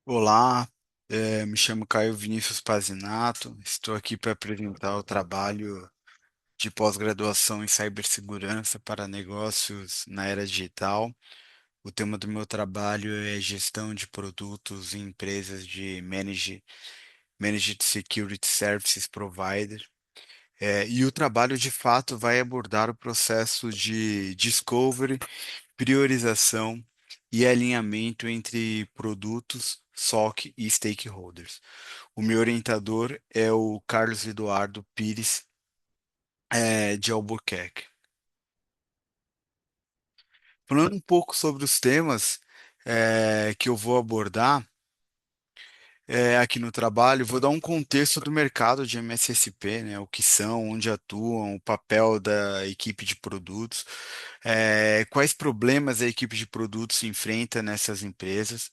Olá, me chamo Caio Vinícius Pazinato, estou aqui para apresentar o trabalho de pós-graduação em cibersegurança para negócios na era digital. O tema do meu trabalho é gestão de produtos em empresas de Managed Security Services Provider. E o trabalho de fato vai abordar o processo de discovery, priorização e alinhamento entre produtos, SOC e stakeholders. O meu orientador é o Carlos Eduardo Pires, de Albuquerque. Falando um pouco sobre os temas que eu vou abordar aqui no trabalho, vou dar um contexto do mercado de MSSP, né? O que são, onde atuam, o papel da equipe de produtos, quais problemas a equipe de produtos enfrenta nessas empresas,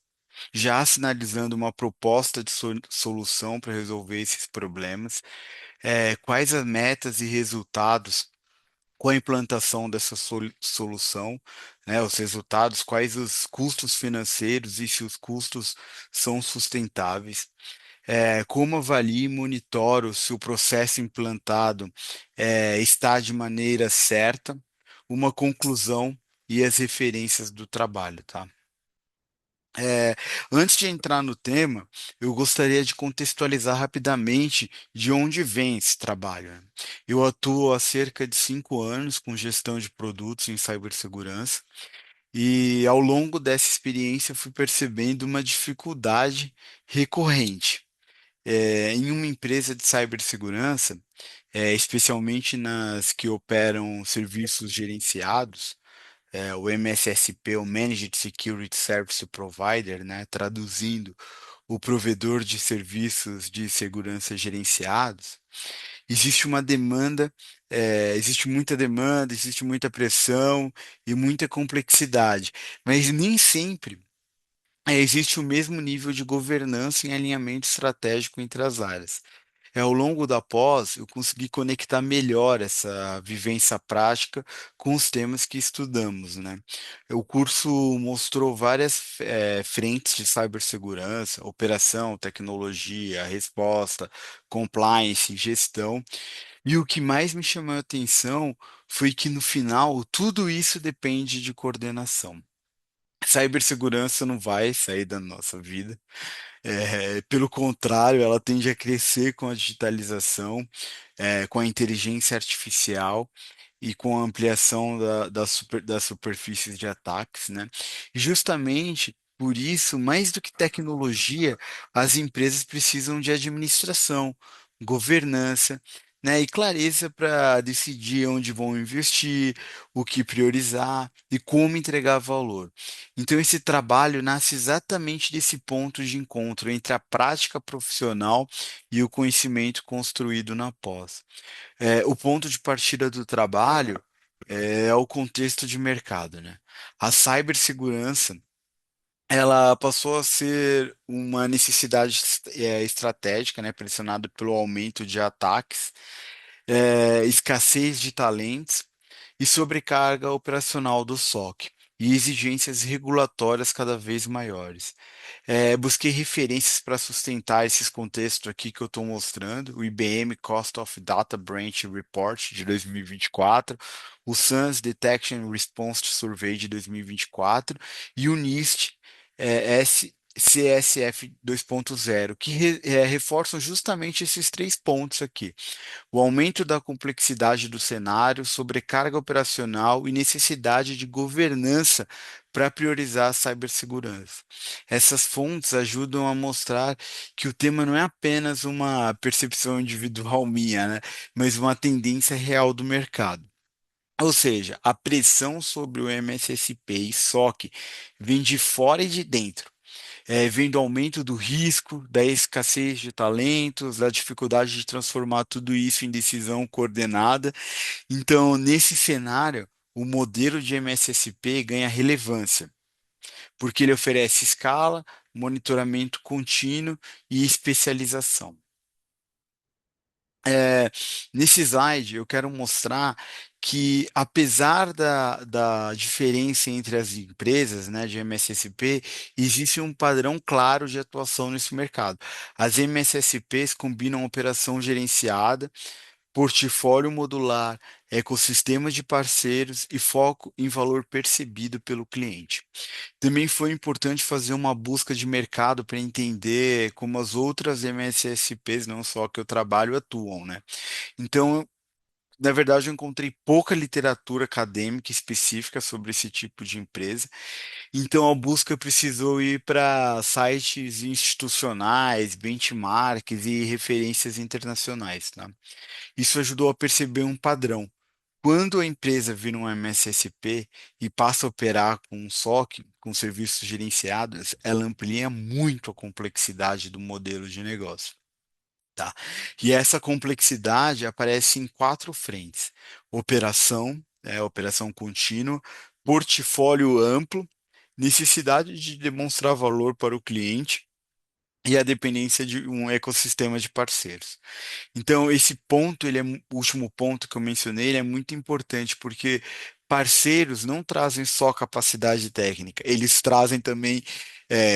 já sinalizando uma proposta de solução para resolver esses problemas, quais as metas e resultados com a implantação dessa solução, né, os resultados, quais os custos financeiros e se os custos são sustentáveis, como avalio e monitoro se o processo implantado está de maneira certa, uma conclusão e as referências do trabalho, tá? É, Antes de entrar no tema, eu gostaria de contextualizar rapidamente de onde vem esse trabalho, né? Eu atuo há cerca de 5 anos com gestão de produtos em cibersegurança e ao longo dessa experiência fui percebendo uma dificuldade recorrente. Em uma empresa de cibersegurança, especialmente nas que operam serviços gerenciados, o MSSP, o Managed Security Service Provider, né, traduzindo o provedor de serviços de segurança gerenciados, existe uma demanda, existe muita demanda, existe muita pressão e muita complexidade, mas nem sempre existe o mesmo nível de governança e alinhamento estratégico entre as áreas. Ao longo da pós, eu consegui conectar melhor essa vivência prática com os temas que estudamos, né? O curso mostrou várias frentes de cibersegurança, operação, tecnologia, resposta, compliance, gestão. E o que mais me chamou a atenção foi que no final tudo isso depende de coordenação. Cibersegurança não vai sair da nossa vida. Pelo contrário, ela tende a crescer com a digitalização, com a inteligência artificial e com a ampliação das superfícies de ataques, né? E justamente por isso, mais do que tecnologia, as empresas precisam de administração, governança, né, e clareza para decidir onde vão investir, o que priorizar e como entregar valor. Então, esse trabalho nasce exatamente desse ponto de encontro entre a prática profissional e o conhecimento construído na pós. O ponto de partida do trabalho é o contexto de mercado, né? A cibersegurança, ela passou a ser uma necessidade estratégica, né, pressionada pelo aumento de ataques, escassez de talentos e sobrecarga operacional do SOC, e exigências regulatórias cada vez maiores. Busquei referências para sustentar esses contextos aqui que eu estou mostrando, o IBM Cost of Data Breach Report de 2024, o SANS Detection and Response Survey de 2024 e o NIST CSF 2.0, que reforçam justamente esses três pontos aqui: o aumento da complexidade do cenário, sobrecarga operacional e necessidade de governança para priorizar a cibersegurança. Essas fontes ajudam a mostrar que o tema não é apenas uma percepção individual minha, né, mas uma tendência real do mercado. Ou seja, a pressão sobre o MSSP e SOC vem de fora e de dentro. Vem do aumento do risco, da escassez de talentos, da dificuldade de transformar tudo isso em decisão coordenada. Então, nesse cenário, o modelo de MSSP ganha relevância, porque ele oferece escala, monitoramento contínuo e especialização. É, nesse slide, eu quero mostrar que, apesar da diferença entre as empresas, né, de MSSP, existe um padrão claro de atuação nesse mercado. As MSSPs combinam operação gerenciada, portfólio modular, ecossistema de parceiros e foco em valor percebido pelo cliente. Também foi importante fazer uma busca de mercado para entender como as outras MSSPs, não só que eu trabalho, atuam, né? Então, na verdade, eu encontrei pouca literatura acadêmica específica sobre esse tipo de empresa. Então, a busca precisou ir para sites institucionais, benchmarks e referências internacionais, tá? Isso ajudou a perceber um padrão. Quando a empresa vira um MSSP e passa a operar com um SOC, com serviços gerenciados, ela amplia muito a complexidade do modelo de negócio. Tá? E essa complexidade aparece em quatro frentes: operação, operação contínua, portfólio amplo, necessidade de demonstrar valor para o cliente e a dependência de um ecossistema de parceiros. Então, esse ponto, o último ponto que eu mencionei, ele é muito importante porque parceiros não trazem só capacidade técnica, eles trazem também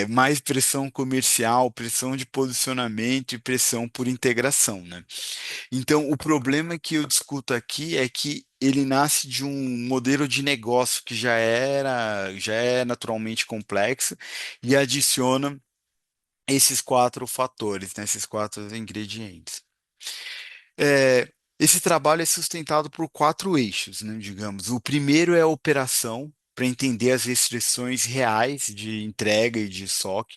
mais pressão comercial, pressão de posicionamento e pressão por integração, né? Então, o problema que eu discuto aqui é que ele nasce de um modelo de negócio que já é naturalmente complexo e adiciona esses quatro fatores, né, esses quatro ingredientes. É, esse trabalho é sustentado por quatro eixos, né, digamos. O primeiro é a operação, para entender as restrições reais de entrega e de estoque.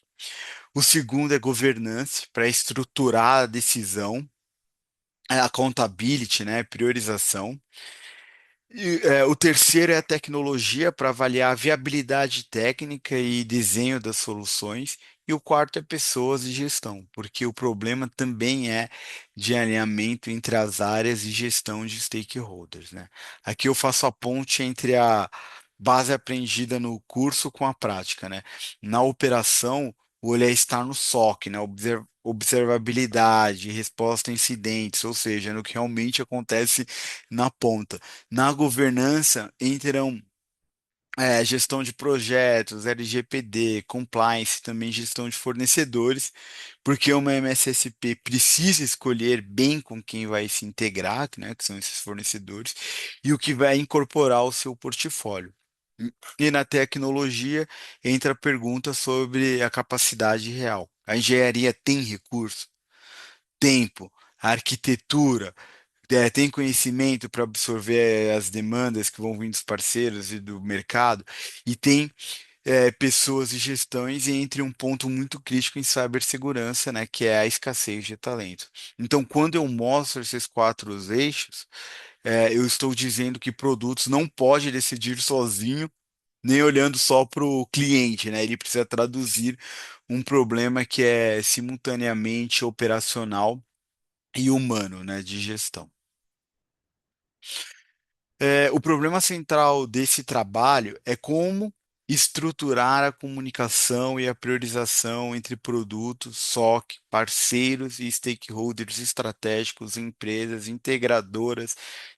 O segundo é governança, para estruturar a decisão, a accountability, né, priorização. O terceiro é a tecnologia para avaliar a viabilidade técnica e desenho das soluções. E o quarto é pessoas e gestão, porque o problema também é de alinhamento entre as áreas e gestão de stakeholders, né? Aqui eu faço a ponte entre a base aprendida no curso com a prática, né? Na operação, o olhar está no SOC, né? Observabilidade, resposta a incidentes, ou seja, no que realmente acontece na ponta. Na governança entram gestão de projetos, LGPD, compliance, também gestão de fornecedores, porque uma MSSP precisa escolher bem com quem vai se integrar, né, que são esses fornecedores, e o que vai incorporar ao seu portfólio. E na tecnologia entra a pergunta sobre a capacidade real. A engenharia tem recurso, tempo, a arquitetura, tem conhecimento para absorver as demandas que vão vir dos parceiros e do mercado, e tem pessoas e gestões, e entre um ponto muito crítico em cibersegurança, né, que é a escassez de talento. Então, quando eu mostro esses quatro eixos, eu estou dizendo que produtos não pode decidir sozinho, nem olhando só para o cliente, né? Ele precisa traduzir um problema que é simultaneamente operacional e humano, né, de gestão. O problema central desse trabalho é como estruturar a comunicação e a priorização entre produtos, SOC, parceiros e stakeholders estratégicos, empresas integradoras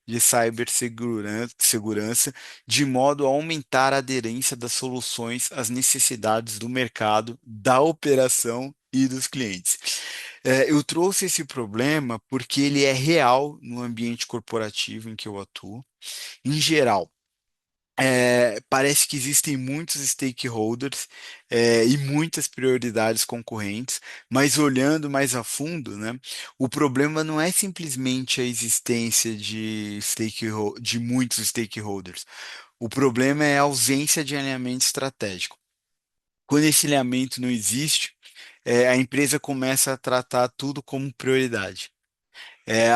de cibersegurança, de modo a aumentar a aderência das soluções às necessidades do mercado, da operação e dos clientes. Eu trouxe esse problema porque ele é real no ambiente corporativo em que eu atuo. Em geral, parece que existem muitos stakeholders, e muitas prioridades concorrentes, mas olhando mais a fundo, né, o problema não é simplesmente a existência de muitos stakeholders. O problema é a ausência de alinhamento estratégico. Quando esse alinhamento não existe, a empresa começa a tratar tudo como prioridade.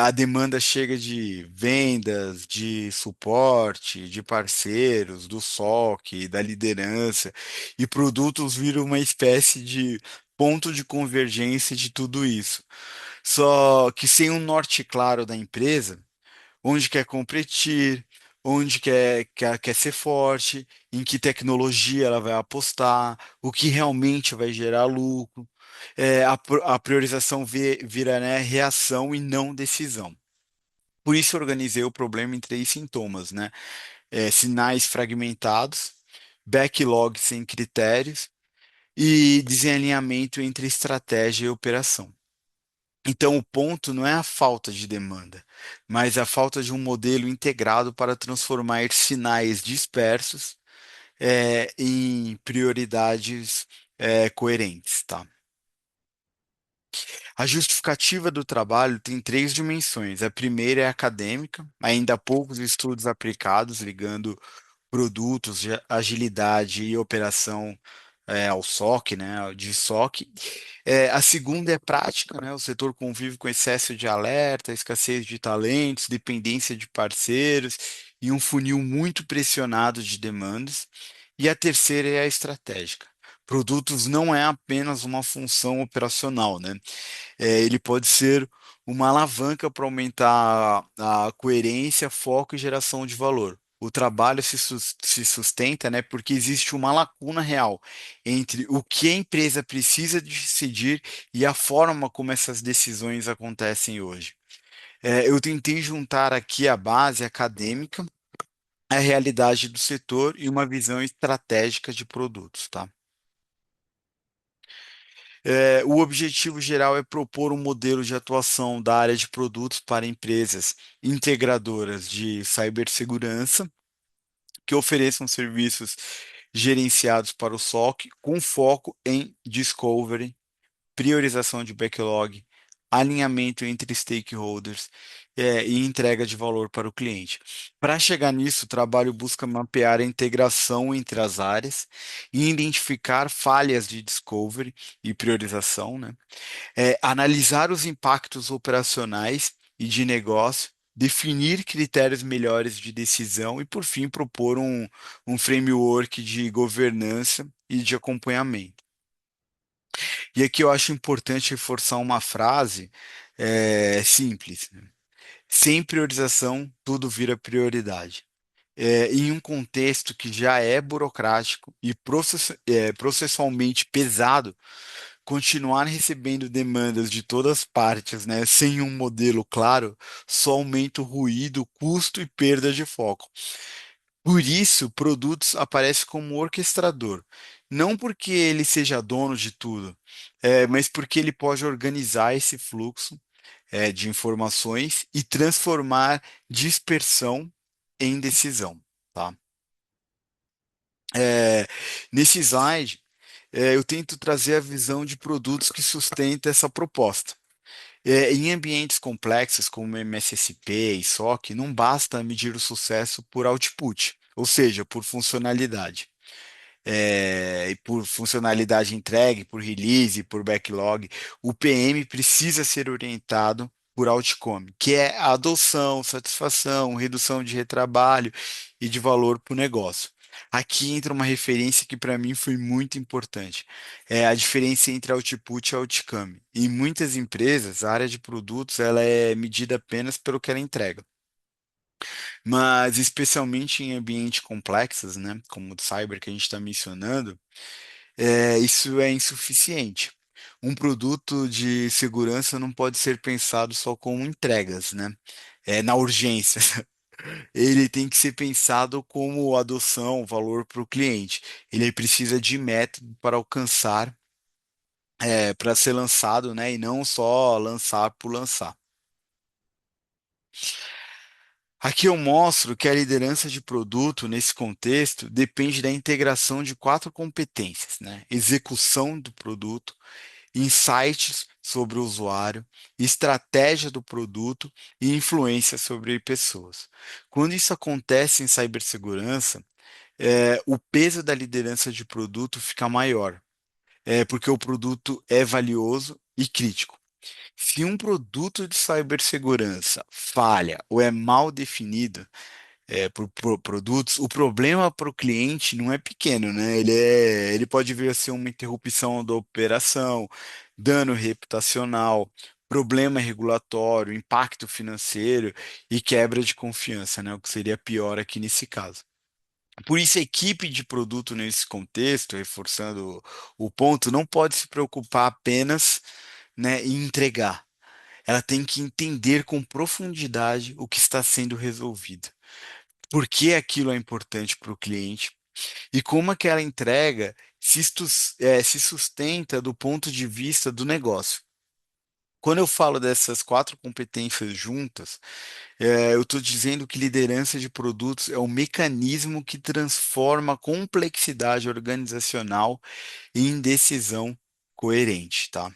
A demanda chega de vendas, de suporte, de parceiros, do SOC, da liderança, e produtos viram uma espécie de ponto de convergência de tudo isso. Só que sem um norte claro da empresa, onde quer competir, onde quer ser forte, em que tecnologia ela vai apostar, o que realmente vai gerar lucro. A priorização vira, né, reação e não decisão. Por isso, eu organizei o problema em três sintomas, né? Sinais fragmentados, backlog sem critérios e desalinhamento entre estratégia e operação. Então, o ponto não é a falta de demanda, mas a falta de um modelo integrado para transformar sinais dispersos, em prioridades, coerentes, tá? A justificativa do trabalho tem três dimensões. A primeira é acadêmica, ainda há poucos estudos aplicados ligando produtos de agilidade e operação, ao SOC, né, de SOC. A segunda é prática, né, o setor convive com excesso de alerta, escassez de talentos, dependência de parceiros e um funil muito pressionado de demandas. E a terceira é a estratégica. Produtos não é apenas uma função operacional, né? Ele pode ser uma alavanca para aumentar a coerência, foco e geração de valor. O trabalho se sustenta, né, porque existe uma lacuna real entre o que a empresa precisa decidir e a forma como essas decisões acontecem hoje. Eu tentei juntar aqui a base acadêmica, a realidade do setor e uma visão estratégica de produtos, tá? O objetivo geral é propor um modelo de atuação da área de produtos para empresas integradoras de cibersegurança que ofereçam serviços gerenciados para o SOC com foco em discovery, priorização de backlog, alinhamento entre stakeholders, e entrega de valor para o cliente. Para chegar nisso, o trabalho busca mapear a integração entre as áreas e identificar falhas de discovery e priorização, né? Analisar os impactos operacionais e de negócio, definir critérios melhores de decisão e, por fim, propor um framework de governança e de acompanhamento. E aqui eu acho importante reforçar uma frase, simples, né? Sem priorização, tudo vira prioridade. Em um contexto que já é burocrático e processualmente pesado, continuar recebendo demandas de todas as partes, né, sem um modelo claro, só aumenta o ruído, custo e perda de foco. Por isso, produtos aparece como orquestrador, não porque ele seja dono de tudo, mas porque ele pode organizar esse fluxo, de informações e transformar dispersão em decisão, tá? É, Nesse slide, eu tento trazer a visão de produtos que sustenta essa proposta. Em ambientes complexos como MSSP e SOC, não basta medir o sucesso por output, ou seja, por funcionalidade. E por funcionalidade entregue, por release, por backlog, o PM precisa ser orientado por outcome, que é a adoção, satisfação, redução de retrabalho e de valor para o negócio. Aqui entra uma referência que para mim foi muito importante. É a diferença entre output e outcome. Em muitas empresas, a área de produtos ela é medida apenas pelo que ela entrega. Mas especialmente em ambientes complexos, né, como o cyber que a gente está mencionando, isso é insuficiente. Um produto de segurança não pode ser pensado só como entregas, né? Na urgência. Ele tem que ser pensado como adoção, valor para o cliente. Ele precisa de método para alcançar, para ser lançado, né? E não só lançar por lançar. Aqui eu mostro que a liderança de produto, nesse contexto, depende da integração de quatro competências, né? Execução do produto, insights sobre o usuário, estratégia do produto e influência sobre pessoas. Quando isso acontece em cibersegurança, o peso da liderança de produto fica maior, porque o produto é valioso e crítico. Se um produto de cibersegurança falha ou é mal definido, por produtos, o problema para o cliente não é pequeno, né? Ele pode vir a ser uma interrupção da operação, dano reputacional, problema regulatório, impacto financeiro e quebra de confiança, né? O que seria pior aqui nesse caso. Por isso, a equipe de produto nesse contexto, reforçando o ponto, não pode se preocupar apenas, né, em entregar. Ela tem que entender com profundidade o que está sendo resolvido. Por que aquilo é importante para o cliente e como aquela entrega se sustenta do ponto de vista do negócio. Quando eu falo dessas quatro competências juntas, eu estou dizendo que liderança de produtos é o mecanismo que transforma a complexidade organizacional em decisão coerente, tá?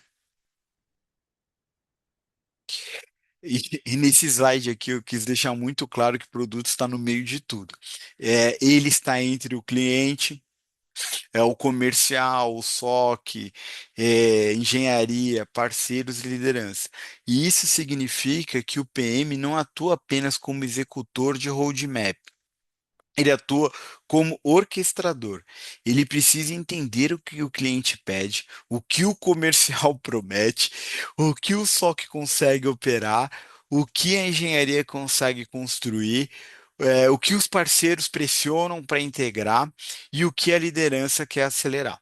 E nesse slide aqui eu quis deixar muito claro que o produto está no meio de tudo. Ele está entre o cliente, o comercial, o SOC, engenharia, parceiros e liderança. E isso significa que o PM não atua apenas como executor de roadmap. Ele atua como orquestrador. Ele precisa entender o que o cliente pede, o que o comercial promete, o que o SOC consegue operar, o que a engenharia consegue construir, o que os parceiros pressionam para integrar e o que a liderança quer acelerar.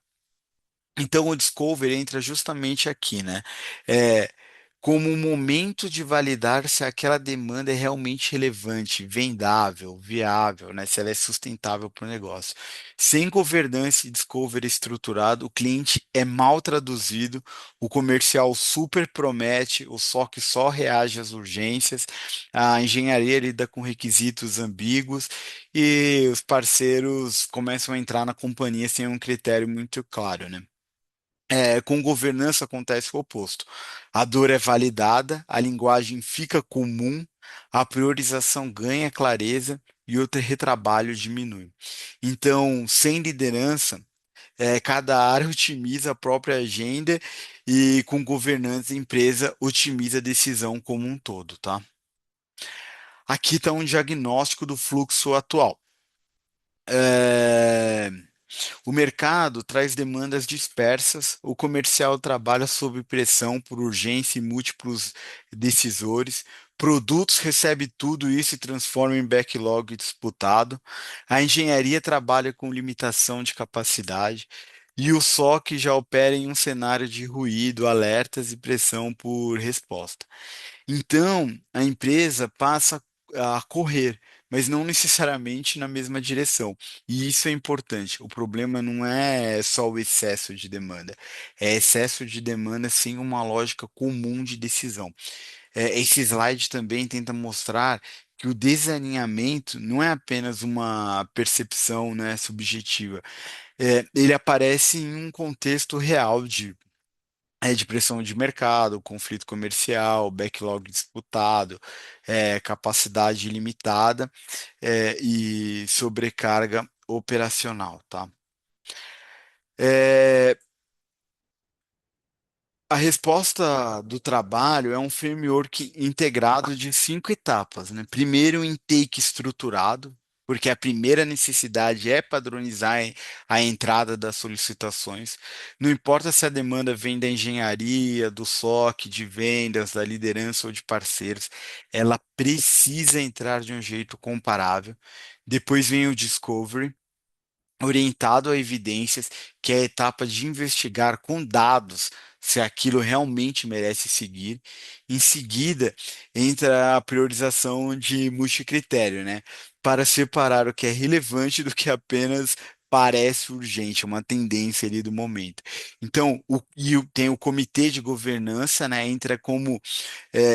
Então, o Discover entra justamente aqui, né? É, como um momento de validar se aquela demanda é realmente relevante, vendável, viável, né? Se ela é sustentável para o negócio. Sem governança e discovery estruturado, o cliente é mal traduzido, o comercial super promete, o SOC só reage às urgências, a engenharia lida com requisitos ambíguos e os parceiros começam a entrar na companhia sem um critério muito claro, né? Com governança acontece o oposto. A dor é validada, a linguagem fica comum, a priorização ganha clareza e o retrabalho diminui. Então, sem liderança, cada área otimiza a própria agenda e com governança a empresa otimiza a decisão como um todo, tá? Aqui está um diagnóstico do fluxo atual. É, O mercado traz demandas dispersas, o comercial trabalha sob pressão por urgência e múltiplos decisores, produtos recebe tudo isso e transforma em backlog disputado, a engenharia trabalha com limitação de capacidade, e o SOC já opera em um cenário de ruído, alertas e pressão por resposta. Então, a empresa passa a correr, mas não necessariamente na mesma direção. E isso é importante. O problema não é só o excesso de demanda, é excesso de demanda sem uma lógica comum de decisão. Esse slide também tenta mostrar que o desalinhamento não é apenas uma percepção, né, subjetiva. Ele aparece em um contexto real de pressão de mercado, conflito comercial, backlog disputado, capacidade limitada, e sobrecarga operacional, tá? É, a resposta do trabalho é um framework integrado de cinco etapas, né? Primeiro, um intake estruturado, porque a primeira necessidade é padronizar a entrada das solicitações. Não importa se a demanda vem da engenharia, do SOC, de vendas, da liderança ou de parceiros, ela precisa entrar de um jeito comparável. Depois vem o discovery orientado a evidências, que é a etapa de investigar com dados se aquilo realmente merece seguir. Em seguida, entra a priorização de multicritério, né? Para separar o que é relevante do que apenas parece urgente, uma tendência ali do momento. Então, tem o comitê de governança, né? Entra como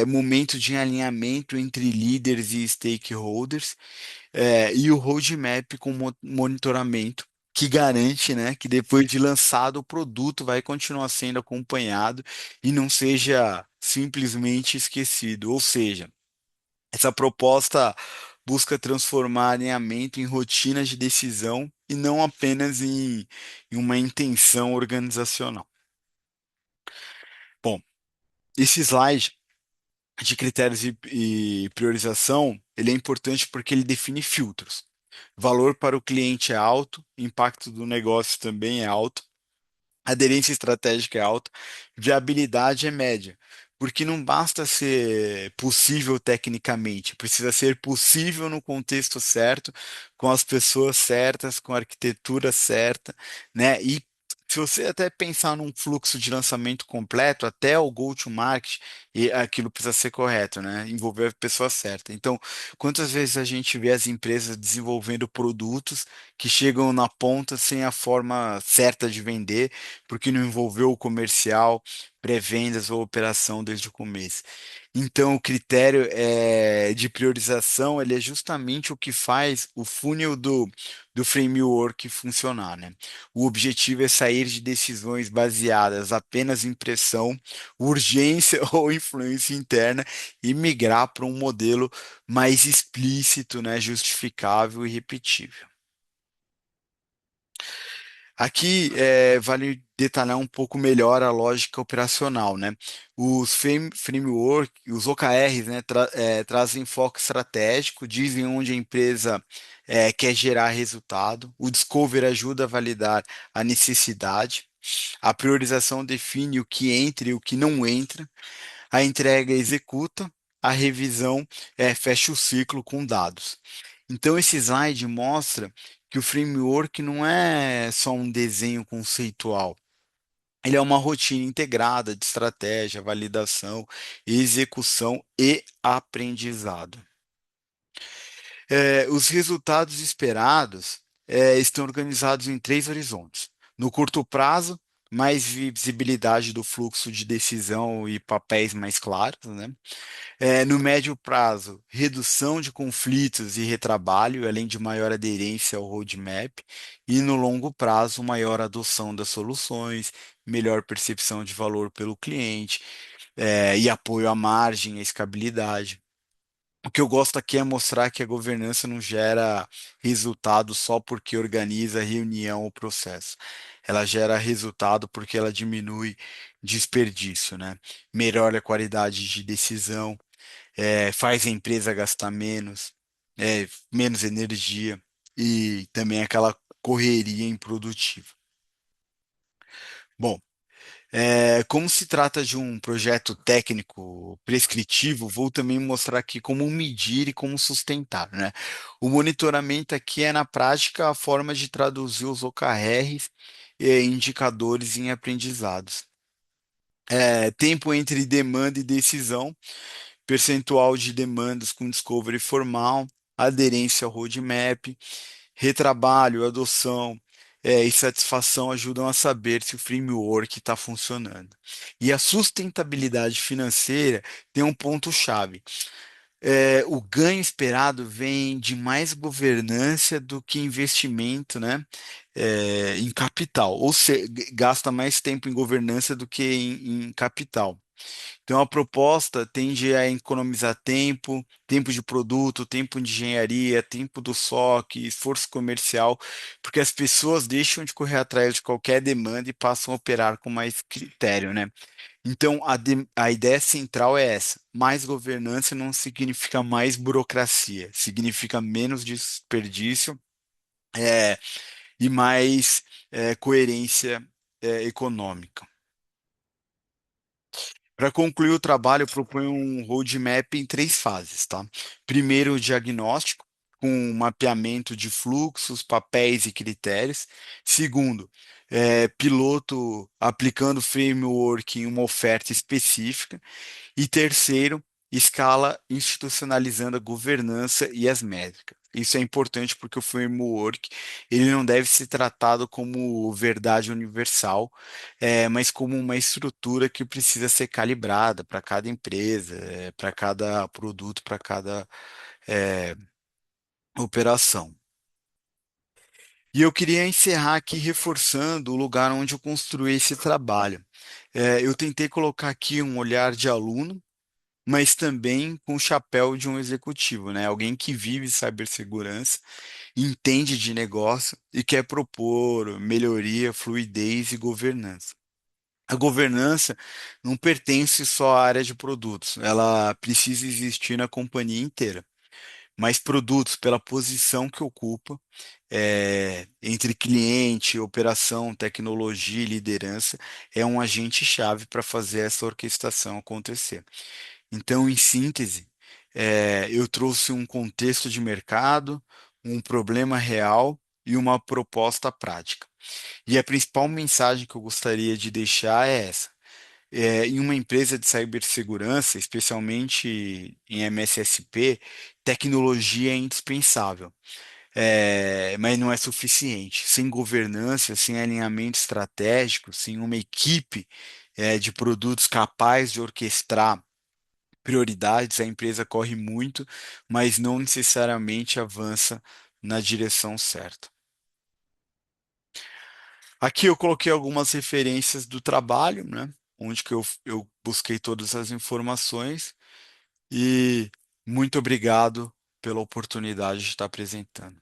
momento de alinhamento entre líderes e stakeholders e o roadmap com monitoramento, que garante, né, que depois de lançado o produto vai continuar sendo acompanhado e não seja simplesmente esquecido. Ou seja, essa proposta busca transformar alinhamento em rotinas de decisão e não apenas em uma intenção organizacional. Bom, esse slide de critérios e priorização, ele é importante porque ele define filtros. Valor para o cliente é alto, impacto do negócio também é alto, aderência estratégica é alta, viabilidade é média. porque não basta ser possível tecnicamente, precisa ser possível no contexto certo, com as pessoas certas, com a arquitetura certa, né? E se você até pensar num fluxo de lançamento completo, até o go-to-market, e aquilo precisa ser correto, né? Envolver a pessoa certa. Então, quantas vezes a gente vê as empresas desenvolvendo produtos que chegam na ponta sem a forma certa de vender, porque não envolveu o comercial, pré-vendas ou operação desde o começo. Então, o critério de priorização, ele é justamente o que faz o funil do framework funcionar, né? O objetivo é sair de decisões baseadas apenas em pressão, urgência ou influência interna e migrar para um modelo mais explícito, né? Justificável e repetível. Aqui vale detalhar um pouco melhor a lógica operacional, né? Os framework, os OKRs, né, trazem foco estratégico, dizem onde a empresa quer gerar resultado. O Discover ajuda a validar a necessidade. A priorização define o que entra e o que não entra. A entrega executa. A revisão fecha o ciclo com dados. Então, esse slide mostra que o framework não é só um desenho conceitual. Ele é uma rotina integrada de estratégia, validação, execução e aprendizado. Os resultados esperados estão organizados em três horizontes. No curto prazo, mais visibilidade do fluxo de decisão e papéis mais claros, né? No médio prazo, redução de conflitos e retrabalho, além de maior aderência ao roadmap. E no longo prazo, maior adoção das soluções, melhor percepção de valor pelo cliente, e apoio à margem, à escalabilidade. O que eu gosto aqui é mostrar que a governança não gera resultado só porque organiza a reunião ou processo. Ela gera resultado porque ela diminui desperdício, né? Melhora a qualidade de decisão, faz a empresa gastar menos, menos energia e também aquela correria improdutiva. Bom, como se trata de um projeto técnico prescritivo, vou também mostrar aqui como medir e como sustentar, né? O monitoramento aqui é, na prática, a forma de traduzir os OKRs e indicadores em aprendizados. Tempo entre demanda e decisão, percentual de demandas com discovery formal, aderência ao roadmap, retrabalho, adoção, e satisfação ajudam a saber se o framework está funcionando. E a sustentabilidade financeira tem um ponto-chave. O ganho esperado vem de mais governança do que investimento, né? Em capital, ou seja, gasta mais tempo em governança do que em capital. Então, a proposta tende a economizar tempo, tempo de produto, tempo de engenharia, tempo do SOC, esforço comercial, porque as pessoas deixam de correr atrás de qualquer demanda e passam a operar com mais critério, né? Então, a ideia central é essa: mais governança não significa mais burocracia, significa menos desperdício, é, e mais coerência econômica. Para concluir o trabalho, eu proponho um roadmap em três fases, tá? Primeiro, o diagnóstico, com mapeamento de fluxos, papéis e critérios. Segundo, piloto aplicando framework em uma oferta específica. E terceiro, escala institucionalizando a governança e as métricas. Isso é importante porque o framework ele não deve ser tratado como verdade universal, mas como uma estrutura que precisa ser calibrada para cada empresa, para cada produto, para cada é, operação. E eu queria encerrar aqui reforçando o lugar onde eu construí esse trabalho. Eu tentei colocar aqui um olhar de aluno, mas também com o chapéu de um executivo, né? Alguém que vive cibersegurança, entende de negócio e quer propor melhoria, fluidez e governança. A governança não pertence só à área de produtos, ela precisa existir na companhia inteira. Mas produtos, pela posição que ocupa, entre cliente, operação, tecnologia e liderança, é um agente-chave para fazer essa orquestração acontecer. Então, em síntese, eu trouxe um contexto de mercado, um problema real e uma proposta prática. E a principal mensagem que eu gostaria de deixar é essa. Em uma empresa de cibersegurança, especialmente em MSSP, tecnologia é indispensável, mas não é suficiente. Sem governança, sem alinhamento estratégico, sem uma equipe, de produtos capaz de orquestrar prioridades, a empresa corre muito, mas não necessariamente avança na direção certa. Aqui eu coloquei algumas referências do trabalho, né? Onde que eu busquei todas as informações e muito obrigado pela oportunidade de estar apresentando.